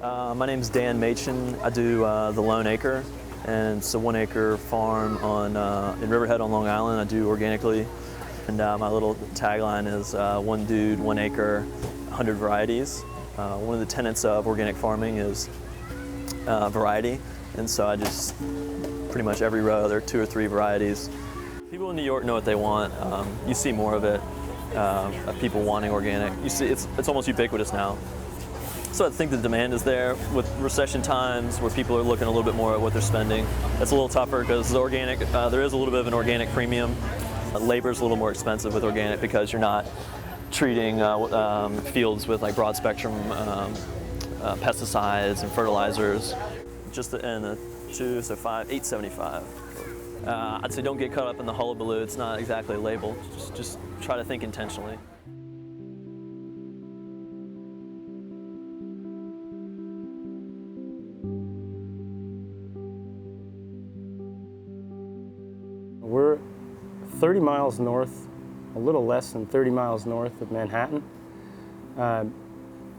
My name's Dan Machen. I do the Lone Acre, and it's a 1 acre farm in Riverhead on Long Island. I do organically, and my little tagline is one dude, 1 acre, 100 varieties. One of the tenets of organic farming is variety, and so I just pretty much every row there are 2 or 3 varieties. People in New York know what they want. You see more of it, of people wanting organic. You see it's almost ubiquitous now. So I think the demand is there. With recession times where people are looking a little bit more at what they're spending, it's a little tougher because organic, there is a little bit of an organic premium. Labor is a little more expensive with organic because you're not treating fields with like broad spectrum pesticides and fertilizers. Just in the 2, so 5, 875. I'd say don't get caught up in the hullabaloo. It's not exactly a label. Just try to think intentionally. We're 30 miles north, a little less than 30 miles north of Manhattan.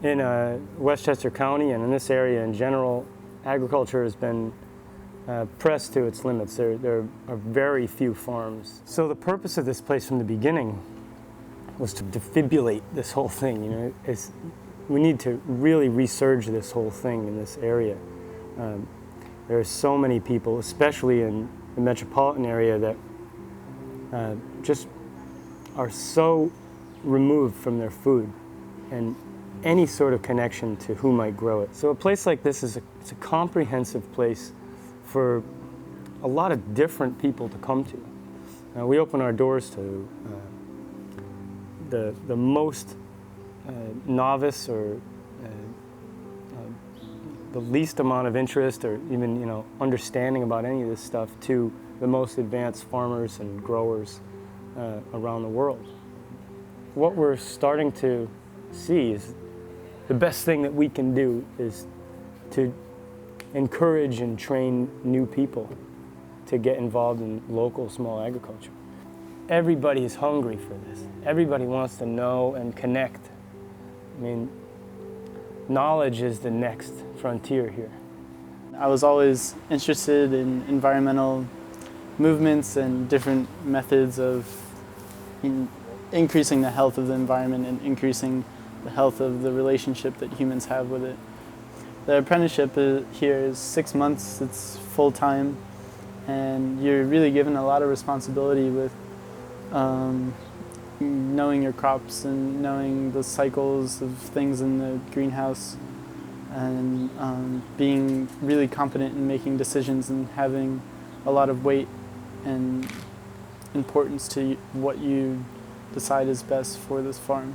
In Westchester County and in this area in general, agriculture has been pressed to its limits. There are very few farms. So the purpose of this place from the beginning was to defibrillate this whole thing. You know, we need to really resurge this whole thing in this area. There are so many people, especially in the metropolitan area, that just are so removed from their food and any sort of connection to who might grow it. So a place like this it's a comprehensive place for a lot of different people to come to. We open our doors to the most novice or the least amount of interest or even understanding about any of this stuff to the most advanced farmers and growers around the world. What we're starting to see is the best thing that we can do is to encourage and train new people to get involved in local small agriculture. Everybody is hungry for this. Everybody wants to know and connect. I mean, knowledge is the next frontier here. I was always interested in environmental movements and different methods of increasing the health of the environment and increasing the health of the relationship that humans have with it. The apprenticeship here is 6 months, it's full-time, and you're really given a lot of responsibility with knowing your crops and knowing the cycles of things in the greenhouse and being really competent in making decisions and having a lot of weight and importance to what you decide is best for this farm.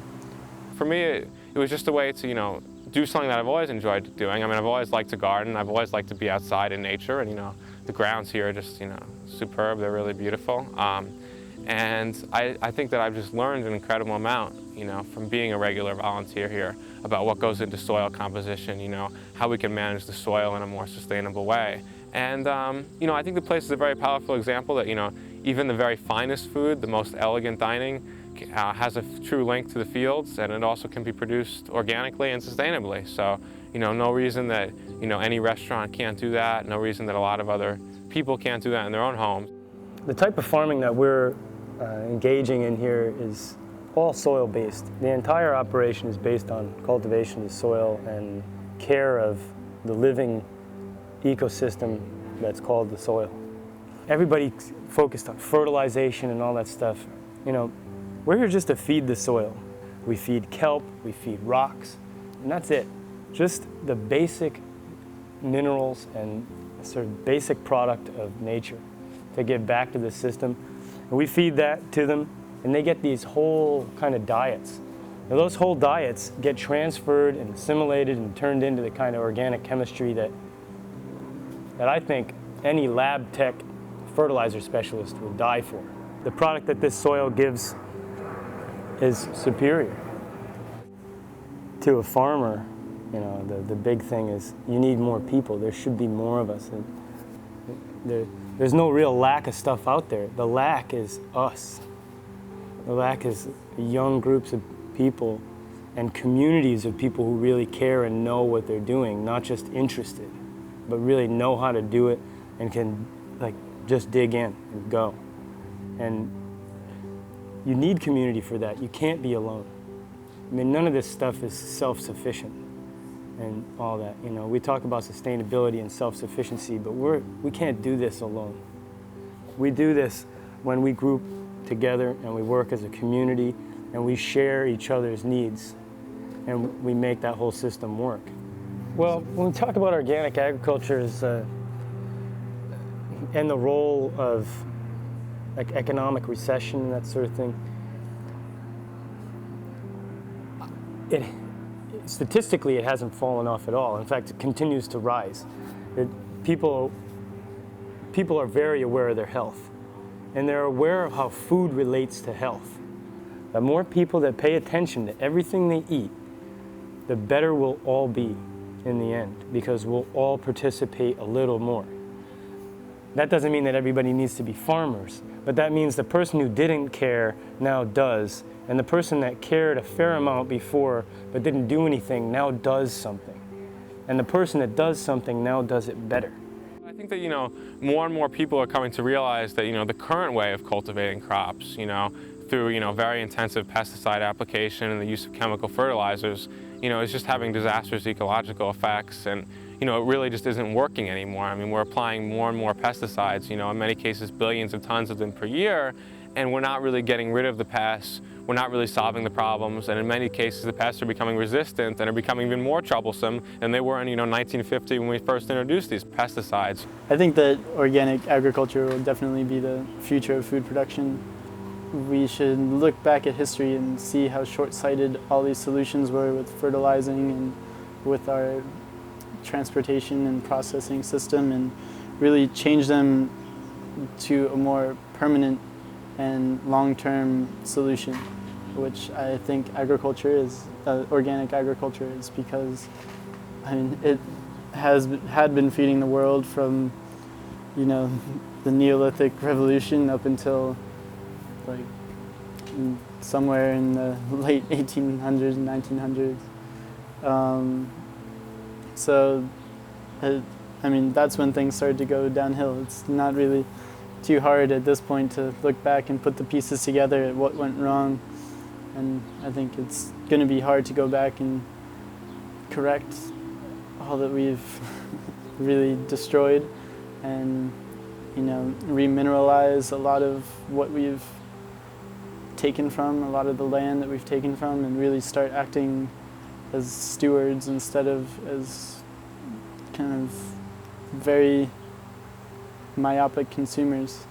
For me, it was just a way to, do something that I've always enjoyed doing. I mean, I've always liked to garden. I've always liked to be outside in nature, and the grounds here are just, superb. They're really beautiful. And I think that I've just learned an incredible amount, from being a regular volunteer here about what goes into soil composition, how we can manage the soil in a more sustainable way. And, I think the place is a very powerful example that, even the very finest food, the most elegant dining, has a true link to the fields, and it also can be produced organically and sustainably. So, no reason that, any restaurant can't do that, no reason that a lot of other people can't do that in their own homes. The type of farming that we're engaging in here is all soil-based. The entire operation is based on cultivation of the soil and care of the living ecosystem that's called the soil. Everybody's focused on fertilization and all that stuff. We're here just to feed the soil. We feed kelp, we feed rocks, and that's it. Just the basic minerals and sort of basic product of nature to give back to the system. And we feed that to them, and they get these whole kind of diets. Now, those whole diets get transferred and assimilated and turned into the kind of organic chemistry that I think any lab tech fertilizer specialist would die for. The product that this soil gives is superior. To a farmer, the big thing is you need more people. There should be more of us. And there's no real lack of stuff out there. The lack is us. The lack is young groups of people and communities of people who really care and know what they're doing, not just interested, but really know how to do it and can like just dig in and go. And you need community for that. You can't be alone. I mean, none of this stuff is self-sufficient and all that. You know, we talk about sustainability and self-sufficiency, but we can't do this alone. We do this when we group together and we work as a community and we share each other's needs and we make that whole system work. Well, when we talk about organic agriculture and the role of like economic recession and that sort of thing, statistically it hasn't fallen off at all. In fact, it continues to rise. People are very aware of their health, and they're aware of how food relates to health. The more people that pay attention to everything they eat, the better we'll all be in the end, because we'll all participate a little more. That doesn't mean that everybody needs to be farmers, but that means the person who didn't care now does, and the person that cared a fair amount before but didn't do anything now does something. And the person that does something now does it better. I think that, you know, more and more people are coming to realize that, you know, the current way of cultivating crops, you know, through, you know, very intensive pesticide application and the use of chemical fertilizers, you know, is just having disastrous ecological effects, and, you know, it really just isn't working anymore. I mean, we're applying more and more pesticides, you know, in many cases billions of tons of them per year, and we're not really getting rid of the pests. We're not really solving the problems, and in many cases the pests are becoming resistant and are becoming even more troublesome than they were in, you know, 1950 when we first introduced these pesticides. I think that organic agriculture will definitely be the future of food production. We should look back at history and see how short-sighted all these solutions were with fertilizing and with our transportation and processing system, and really change them to a more permanent and long-term solution, which I think agriculture is, organic agriculture is, because I mean it had been feeding the world from, you know, the Neolithic revolution up until like somewhere in the late 1800s and 1900s. So I mean, that's when things started to go downhill. It's not really too hard at this point to look back and put the pieces together at what went wrong, and I think it's going to be hard to go back and correct all that we've really destroyed, and, you know, remineralize a lot of what we've taken from, a lot of the land that we've taken from, and really start acting as stewards instead of as kind of very myopic consumers.